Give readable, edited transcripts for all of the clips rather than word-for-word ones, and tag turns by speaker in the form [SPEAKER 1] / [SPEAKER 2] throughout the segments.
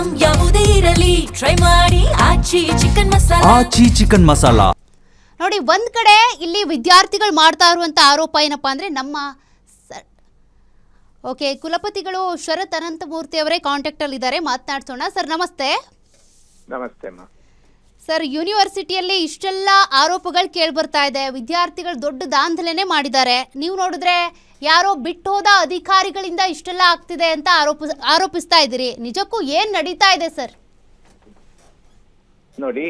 [SPEAKER 1] Item ಯಾವುದೇ ಇರಲಿ try ಮಾಡಿ ಆಚಿ ಚಿಕನ್ ಮಸಾಲಾ.
[SPEAKER 2] ನೋಡಿ, ಒಂದ್ ಕಡೆ ಇಲ್ಲಿ ವಿದ್ಯಾರ್ಥಿಗಳು ಮಾಡ್ತಾ ಇರುವಂತ ಆರೋಪ ಏನಪ್ಪಾ ಅಂದ್ರೆ ಓಕೆ, ಕುಲಪತಿಗಳು ಶರತ್ ಅನಂತಮೂರ್ತಿ ಅವರೇ ಕಾಂಟ್ಯಾಕ್ಟ್ ಅಲ್ಲಿ ಇದ್ದಾರೆ, ಮಾತನಾಡ್ಸೋಣ. ಸರ್ ನಮಸ್ತೆ.
[SPEAKER 3] ನಮಸ್ತೆ
[SPEAKER 2] ಸರ್, ಯೂನಿವರ್ಸಿಟಿಯಲ್ಲಿ ಇಷ್ಟೆಲ್ಲ ಆರೋಪಗಳು ಕೇಳಿ ಬರ್ತಾ ಇದೆ, ವಿದ್ಯಾರ್ಥಿಗಳು ದೊಡ್ಡ ದಾಂಧಲೆನೇ ಮಾಡಿದ್ದಾರೆ. ನೀವು ನೋಡಿದ್ರೆ ಯಾರೋ ಬಿಟ್ಟೋದ ಅಧಿಕಾರಿಗಳಿಂದ ಇಷ್ಟೆಲ್ಲ ಆಗ್ತಿದೆ ಅಂತ ಆರೋಪಿಸ್ತಾ ಇದ್ದೀರಿ. ನಿಜಕ್ಕೂ ಏನ್ ನಡೀತಾ ಇದೆ ಸರ್?
[SPEAKER 3] ನೋಡಿ,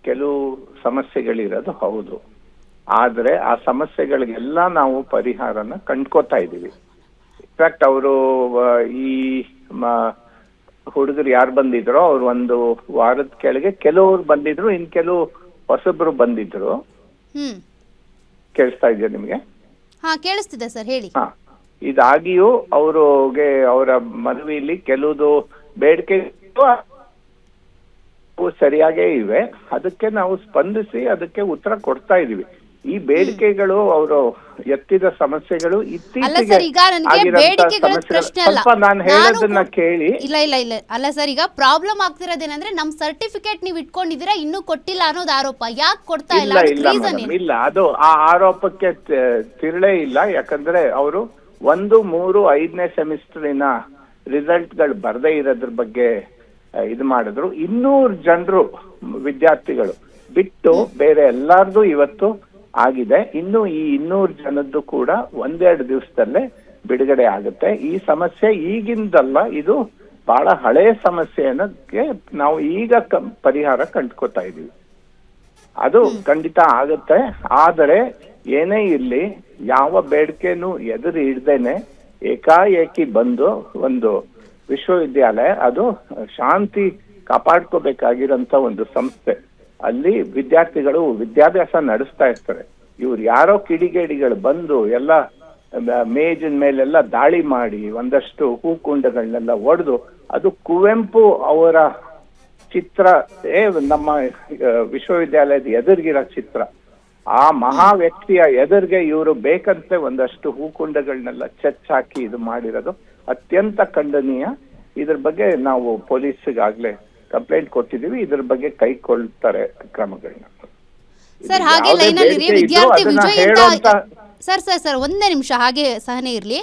[SPEAKER 3] ಕೆಲವು ಸಮಸ್ಯೆಗಳಿರೋದು ಹೌದು, ಆದ್ರೆ ಆ ಸಮಸ್ಯೆಗಳಿಗೆಲ್ಲ ನಾವು ಪರಿಹಾರನ ಕಂಡ್ಕೋತಾ ಇದ್ದೀವಿ. ಇನ್ಫ್ಯಾಕ್ಟ್ ಅವರು ಈ ಹುಡುಗರು ಯಾರು ಬಂದಿದ್ರು ಅವ್ರು ಒಂದು ವಾರದ ಕೆಳಗೆ ಕೆಲವರು ಬಂದಿದ್ರು, ಇನ್ ಕೆಲವು ಹೊಸಬ್ರು ಬಂದಿದ್ರು. ಕೇಳಿಸ್ತಾ ಇದೆಯಾ ನಿಮ್ಗೆ?
[SPEAKER 2] ಹಾ, ಕೇಳಿಸ್ತಿದೆ ಸರ್, ಹೇಳಿ.
[SPEAKER 3] ಇದಾಗಿಯೂ ಅವ್ರಿಗೆ ಅವರ ಮನವಿಯಲ್ಲಿ ಕೆಲವುದು ಬೇಡಿಕೆ ಸರಿಯಾಗೇ ಇವೆ. ಅದಕ್ಕೆ ನಾವು ಸ್ಪಂದಿಸಿ ಅದಕ್ಕೆ ಉತ್ತರ ಕೊಡ್ತಾ ಇದೀವಿ. ಈ ಬೇಡಿಕೆಗಳು ಅವರು ಎತ್ತಿದ ಸಮಸ್ಯೆಗಳು ಇತ್ತೀಚೆಗೆ ಸ್ವಲ್ಪ ನಾನು ಹೇಳೋದನ್ನ ಕೇಳಿ.
[SPEAKER 2] ಅಲ್ಲ ಸರ್, ಈಗ ಪ್ರಾಬ್ಲಮ್ ಆಗ್ತಿರೋದೇನಂದ್ರೆ ನಮ್ ಸರ್ಟಿಫಿಕೇಟ್ ನೀವು ಇಟ್ಕೊಂಡಿದ್ದೀರಾ, ಇನ್ನೂ ಕೊಟ್ಟಿಲ್ಲ ಅನ್ನೋದು ಆರೋಪ. ಯಾಕೆ ಕೊಡ್ತಾ ಇಲ್ಲ?
[SPEAKER 3] ಇಲ್ಲ, ಅದು ಆ ಆರೋಪಕ್ಕೆ ತಿರುಳೇ ಇಲ್ಲ. ಯಾಕಂದ್ರೆ ಅವರು 1, 3, 5ನೇ ಸೆಮಿಸ್ಟರಿನ ರಿಸಲ್ಟ್ ಗಳು ಬರದೇ ಇರೋದ್ರ ಬಗ್ಗೆ ಇದು ಮಾಡಿದ್ರು. 200 ಜನರು ವಿದ್ಯಾರ್ಥಿಗಳು ಬಿಟ್ಟು ಬೇರೆ ಎಲ್ಲಾರ್ದು ಇವತ್ತು ಆಗಿದೆ. ಇನ್ನು ಈ 200 ಜನದ್ದು ಕೂಡ 1-2 ದಿವಸದಲ್ಲೇ ಬಿಡುಗಡೆ ಆಗುತ್ತೆ. ಈ ಸಮಸ್ಯೆ ಈಗಿಂದಲ್ಲ, ಇದು ಬಹಳ ಹಳೆಯ ಸಮಸ್ಯೆಯನ್ನಕ್ಕೆ ನಾವು ಈಗ ಪರಿಹಾರ ಕಂಡ್ಕೋತಾ ಇದೀವಿ. ಅದು ಖಂಡಿತ ಆಗುತ್ತೆ. ಆದರೆ ಏನೇ ಇರ್ಲಿ, ಯಾವ ಬೇಡಿಕೆನೂ ಎದುರು ಹಿಡ್ದೇನೆ ಏಕಾಏಕಿ ಬಂದು ಒಂದು ವಿಶ್ವವಿದ್ಯಾಲಯ, ಅದು ಶಾಂತಿ ಕಾಪಾಡ್ಕೋಬೇಕಾಗಿರೋಂಥ ಒಂದು ಸಂಸ್ಥೆ, ಅಲ್ಲಿ ವಿದ್ಯಾರ್ಥಿಗಳು ವಿದ್ಯಾಭ್ಯಾಸ ನಡೆಸ್ತಾ ಇರ್ತಾರೆ. ಇವ್ರು ಯಾರೋ ಕಿಡಿಗೇಡಿಗಳು ಬಂದು ಎಲ್ಲ ಮೇಜಿನ ಮೇಲೆಲ್ಲ ದಾಳಿ ಮಾಡಿ ಒಂದಷ್ಟು ಹೂಕುಂಡಗಳನ್ನೆಲ್ಲ ಒಡೆದು, ಅದು ಕುವೆಂಪು ಅವರ ಚಿತ್ರ, ನಮ್ಮ ವಿಶ್ವವಿದ್ಯಾಲಯದ ಎದುರಿಗಿರೋ ಚಿತ್ರ, ಆ ಮಹಾ ವ್ಯಕ್ತಿಯ ಎದುರಿಗೆ ಇವರು ಬೇಕಂತೆ ಒಂದಷ್ಟು ಹೂಕುಂಡಗಳನ್ನೆಲ್ಲ ಚೆಚ್ಚಾಕಿ ಇದು ಮಾಡಿರೋದು ಅತ್ಯಂತ ಖಂಡನೀಯ. ಇದ್ರ ಬಗ್ಗೆ ನಾವು ಪೊಲೀಸ್ಗಾಗ್ಲೇ ಕಂಪ್ಲೇಂಟ್ ಕೊಟ್ಟಿದೀವಿ. ಇದ್ರ ಬಗ್ಗೆ ಕೈಗೊಳ್ತಾರೆ ಕ್ರಮಗಳನ್ನ.
[SPEAKER 2] ಸರ್, ಹಾಗೆ ಲೈನಲ್ಲಿ ವಿದ್ಯಾರ್ಥಿ ವಿಜಯ್ ಅಂತ ಸರ್ ಒಂದೇ ನಿಮಿಷ ಹಾಗೆ ಸಹನೆ ಇರ್ಲಿ.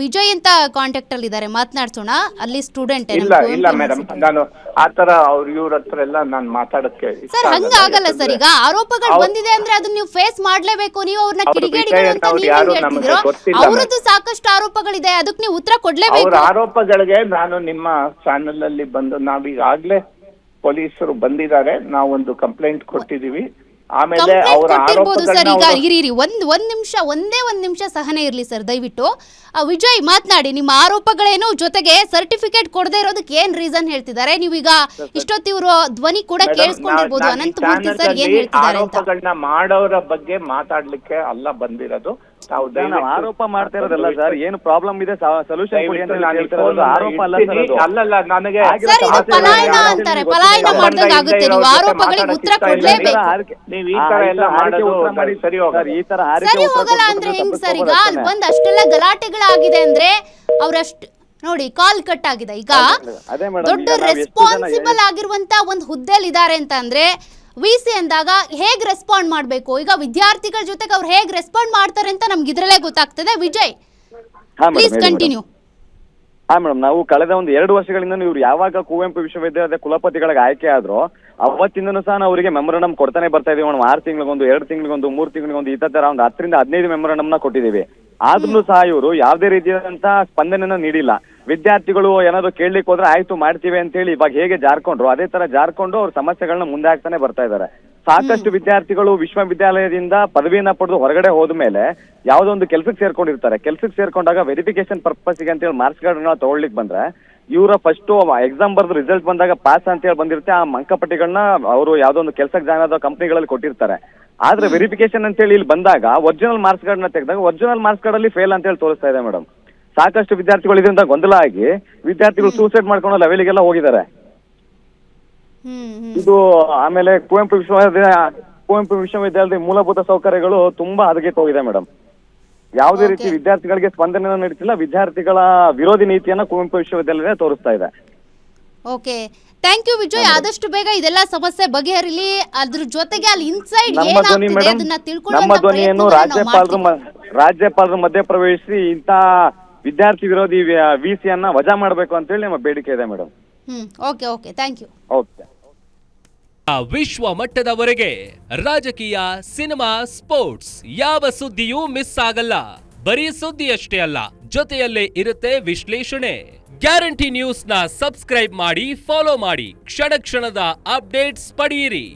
[SPEAKER 2] ವಿಜಯ್ ಅಂತ ಕಾಂಟ್ಯಾಕ್ಟ್ ಅಲ್ಲಿ ಇದ್ದಾರೆ, ಮಾತನಾಡ್ಸೋಣ. ಅಲ್ಲಿ ಸ್ಟೂಡೆಂಟ್.
[SPEAKER 3] ಇಲ್ಲ ಮೇಡಮ್, ನಾನು ಆತರ ಇವ್ರ ಹತ್ರ ಎಲ್ಲ ನಾನು ಮಾತಾಡಕ್ಕೆ
[SPEAKER 2] ಸರ್ ಹಂಗ ಆಗಲ್ಲ ಸರ್. ಈಗ ಆರೋಪಗಳು ಬಂದಿದೆ ಅಂದ್ರೆ ಅದನ್ನ ನೀವು ಫೇಸ್ ಮಾಡ್ಲೇಬೇಕು. ನೀವು ಅವ್ರನ್ನ ಕಿಡಿಗೇಡಿಗಳು ಅಂತ ನೀವು ಹೇಳ್ತಿದ್ರು, ಅವರದ್ದು ಸಾಕಷ್ಟು ಆರೋಪಗಳಿದೆ, ಅದಕ್ಕೆ ನೀವು ಉತ್ತರ ಕೊಡ್ಲೇಬೇಕು.
[SPEAKER 3] ಅವ್ರ ಆರೋಪಗಳಿಗೆ ನಾನು ನಿಮ್ಮ ಚಾನೆಲ್ ಅಲ್ಲಿ ಬಂದು, ನಾವೀಗಾಗ್ಲೇ ಪೊಲೀಸರು ಬಂದಿದ್ದಾರೆ, ನಾವೊಂದು ಕಂಪ್ಲೇಂಟ್ ಕೊಟ್ಟಿದೀವಿ. ಆಮೇಲೆ ಅವರ
[SPEAKER 2] ಒಂದೇ ಒಂದ್ ನಿಮಿಷ ಸಹನೆ ಇರ್ಲಿ ಸರ್, ದಯವಿಟ್ಟು. ವಿಜಯ್ ಮಾತನಾಡಿ, ನಿಮ್ಮ ಆರೋಪಗಳೇನು, ಜೊತೆಗೆ ಸರ್ಟಿಫಿಕೇಟ್ ಕೊಡದೇ ಇರೋದಕ್ಕೆ ಏನ್ ರೀಸನ್ ಹೇಳ್ತಿದ್ದಾರೆ? ನೀವೀಗ ಇಷ್ಟೊತ್ತು ಇವರು ಧ್ವನಿ ಕೂಡ ಕೇಳಿಸ್ಕೊಂಡಿರ್ಬೋದು, ಅನಂತಮೂರ್ತಿ ಸರ್ ಏನ್ ಹೇಳ್ತಿದ್ದಾರೆ ಅಂತ.
[SPEAKER 3] ಆರೋಪಗಳನ್ನ ಮಾಡೋರ ಬಗ್ಗೆ ಮಾತಾಡ್ಲಿಕ್ಕೆ ಅಲ್ಲ ಬಂದಿರೋದು.
[SPEAKER 4] ಆರೋಪ ಮಾಡ್ತಾ ಇರೋದಲ್ಲ ಸರ್, ಏನು ಪ್ರಾಬ್ಲಮ್ ಇದೆ ಸೊಲ್ಯೂಷನ್ ಕೊಡಿ ಅಂತ ಹೇಳ್ತಿರೋದು. ಆರೋಪ ಅಲ್ಲ
[SPEAKER 3] ಅಲ್ಲಲ್ಲ, ನನಗೆ
[SPEAKER 2] ಪಲಾಯನ ಅಂತಾರೆ, ಪಲಾಯನ ಮಾಡ್ದಂಗ ಆಗುತ್ತೆ. ನೀವು ಆರೋಪಗಳಿಗೆ ಉತ್ತರ ಕೊಡ್ಲೇಬೇಕು.
[SPEAKER 3] ನೀವು ಈ ತರ ಎಲ್ಲ ಮಾಡೋದು ಸರಿ
[SPEAKER 2] ಹೋಗಲ್ಲ ಅಂದ್ರೆ ಹೆಂಗ್ ಸರ್? ಈಗ ಅಲ್ಲಿ ಬಂದ್ ಅಷ್ಟೆಲ್ಲ ಗಲಾಟೆಗಳಾಗಿದೆ ಅಂದ್ರೆ ಅವ್ರಷ್ಟು ನೋಡಿ, ಕಾಲ್ ಕಟ್ ಆಗಿದೆ. ಈಗ ದೊಡ್ಡ ರೆಸ್ಪಾನ್ಸಿಬಲ್ ಆಗಿರುವಂತ ಒಂದು ಹುದ್ದೆಯಲ್ಲಿ ಇದ್ದಾರೆ ಅಂತ ಅಂದ್ರೆ ವಿಸಿ ಅಂದಾಗ ಹೇಗ್ ರೆಸ್ಪಾಂಡ್ ಮಾಡ್ಬೇಕು, ಈಗ ವಿದ್ಯಾರ್ಥಿಗಳ ಜೊತೆಗೆ ಅವ್ರು ಹೇಗ್ ರೆಸ್ಪಾಂಡ್ ಮಾಡ್ತಾರೆ ಅಂತ ನಮ್ಗೆ ಇದ್ರಲ್ಲೇ ಗೊತ್ತಾಗ್ತದೆ. Vijay, please continue.
[SPEAKER 4] ಹಾ ಮೇಡಮ್, ನಾವು ಕಳೆದ 2 ವರ್ಷಗಳಿಂದ ಇವ್ರು ಯಾವಾಗ ಕುವೆಂಪು ವಿಶ್ವವಿದ್ಯಾಲಯದ ಕುಲಪತಿಗಳಿಗೆ ಆಯ್ಕೆ ಆದ್ರೂ ಅವತ್ತಿಂದನೂ ಸಹ ಅವರಿಗೆ ಮೆಮೊರಂಡಮ್ ಕೊಡ್ತಾನೆ ಬರ್ತಾ ಇದೀವಿ ಮೇಡಮ್. 6 ತಿಂಗಳಿಗೊಂದು, 2 ತಿಂಗಳಿಗೊಂದು, 3 ತಿಂಗಳಿಗೊಂದು, ಈ ತರ ಒಂದು 10 ರಿಂದ 15 ಮೆಮೊರಂಡಮ್ ನ ಕೊಟ್ಟಿದ್ದೀವಿ. ಆದ್ರೂ ಸಹ ಇವರು ಯಾವುದೇ ರೀತಿಯಾದಂತ ಸ್ಪಂದನೆಯನ್ನ ನೀಡಿಲ್ಲ. ವಿದ್ಯಾರ್ಥಿಗಳು ಏನಾದ್ರು ಕೇಳಲಿಕ್ಕೆ ಹೋದ್ರೆ ಆಯ್ತು ಮಾಡ್ತೀವಿ ಅಂತ ಹೇಳಿ ಇವಾಗ ಹೇಗೆ ಜಾರ್ಕೊಂಡ್ರು ಅದೇ ತರ ಜಾರ್ಕೊಂಡು ಅವ್ರ ಸಮಸ್ಯೆಗಳನ್ನ ಮುಂದೆ ಹಾಕ್ತಾನೆ ಬರ್ತಾ ಇದ್ದಾರೆ. ಸಾಕಷ್ಟು ವಿದ್ಯಾರ್ಥಿಗಳು ವಿಶ್ವವಿದ್ಯಾಲಯದಿಂದ ಪದವಿಯನ್ನ ಪಡೆದು ಹೊರಗಡೆ ಹೋದ ಮೇಲೆ ಯಾವುದೋ ಒಂದು ಕೆಲಸಕ್ಕೆ ಸೇರ್ಕೊಂಡಿರ್ತಾರೆ. ಕೆಲಸಕ್ಕೆ ಸೇರ್ಕೊಂಡಾಗ ವೆರಿಫಿಕೇಶನ್ ಪರ್ಪಸ್ಗೆ ಅಂತ ಹೇಳಿ ಮಾರ್ಕ್ಸ್ ಗಳನ್ನ ತಗೊಳ್ಳಿಕ್ ಬಂದ್ರೆ ಇವರ ಫಸ್ಟ್ ಎಕ್ಸಾಮ್ ಬರ್ದು ರಿಸಲ್ಟ್ ಬಂದಾಗ ಪಾಸ್ ಅಂತ ಹೇಳಿ ಬಂದಿರುತ್ತೆ. ಆ ಅಂಕಪಟ್ಟಿಗಳನ್ನ ಅವರು ಯಾವ್ದೋ ಒಂದು ಕೆಲಸಕ್ಕೆ ಜಾಯ್ನ್ ಆದ ಕಂಪನಿಗಳಲ್ಲಿ ಕೊಟ್ಟಿರ್ತಾರೆ. ಆದ್ರೆ ವೆರಿಫಿಕೇಶನ್ ಅಂತ ಹೇಳಿ ಇಲ್ಲಿ ಬಂದಾಗ ಒರಿಜಿನಲ್ ಮಾರ್ಕ್ಸ್ ಗಳನ್ನ ತೆಗೆದಾಗ ಒರಿಜಿನಲ್ ಮಾರ್ಕ್ಸ್ ಕಾರ್ಡಲ್ಲಿ ಫೇಲ್ ಅಂತ ಹೇಳಿ ತೋರಿಸ್ತಾ ಇದೆ ಮೇಡಮ್. ಸಾಕಷ್ಟು ವಿದ್ಯಾರ್ಥಿಗಳು ಇದರಿಂದ ಗೊಂದಲ ಆಗಿ ವಿದ್ಯಾರ್ಥಿಗಳು ಸೂಸೈಡ್ ಮಾಡ್ಕೊಳ್ಳೋ ಲೆವೆಲ್ಗೆಲ್ಲ ಹೋಗಿದ್ದಾರೆ. ಇದು ಆಮೇಲೆ ಕುವೆಂಪು ವಿಶ್ವವಿದ್ಯಾಲಯದ ಮೂಲಭೂತ ಸೌಕರ್ಯಗಳು ತುಂಬಾ ಹದಗೆಟ್ಟು ಹೋಗಿದೆ ಮೇಡಮ್. ಯಾವುದೇ ರೀತಿ ವಿದ್ಯಾರ್ಥಿಗಳಿಗೆ ಸ್ಪಂದನೆ ನೀಡುತ್ತಿಲ್ಲ. ವಿದ್ಯಾರ್ಥಿಗಳ ವಿರೋಧಿ ನೀತಿಯನ್ನ ಕುವೆಂಪು ವಿಶ್ವವಿದ್ಯಾಲಯ ತೋರಿಸ್ತಾ ಇದೆ.
[SPEAKER 2] Okay, thank you Vijay. ಆದಷ್ಟು ಬೇಗ ಇದೆಲ್ಲ ಸಮಸ್ಯೆ ಬಗೆಹರಿಲಿ. ಅದ್ರ ಜೊತೆಗೆ ಅಲ್ಲಿ ಇನ್ಸೈಡ್
[SPEAKER 4] ನಮ್ಮ ಧ್ವನಿ
[SPEAKER 2] ಏನಾಗ್ತಿದೆ
[SPEAKER 4] ಮೇಡಮ್,
[SPEAKER 2] ಅದನ್ನ
[SPEAKER 4] ನಮ್ಮ
[SPEAKER 2] ತಿಳ್ಕೊಳ್ಳುವಂತ
[SPEAKER 4] ಧ್ವನಿಯನ್ನು ರಾಜ್ಯಪಾಲರು ಮಧ್ಯ ಪ್ರವೇಶಿಸಿ ಇಂತ ವಿದ್ಯಾರ್ಥಿ ವಿರೋಧಿ ವಿಸಿಯನ್ನ ವಜಾ ಮಾಡಬೇಕು ಅಂತ ಹೇಳಿ ನಮ್ಮ ಬೇಡಿಕೆ ಇದೆ madam.
[SPEAKER 2] Okay okay, thank you.
[SPEAKER 4] Okay.
[SPEAKER 5] ವಿಶ್ವ ಮಟ್ಟದವರೆಗೆ ರಾಜಕೀಯ, ಸಿನಿಮಾ, ಸ್ಪೋರ್ಟ್ಸ್ ಯಾವ ಸುದ್ದಿಯೂ ಮಿಸ್ ಆಗಲ್ಲ. ಬರೀ ಸುದ್ದಿಯಷ್ಟೇ ಅಲ್ಲ, ಜೊತೆಯಲ್ಲೇ ಇರುತ್ತೆ ವಿಶ್ಲೇಷಣೆ. ಗ್ಯಾರಂಟಿ ನ್ಯೂಸ್ ನ ಸಬ್ಸ್ಕ್ರೈಬ್ ಮಾಡಿ, ಫಾಲೋ ಮಾಡಿ, ಕ್ಷಣ ಕ್ಷಣದ ಅಪ್ಡೇಟ್ಸ್ ಪಡೆಯಿರಿ.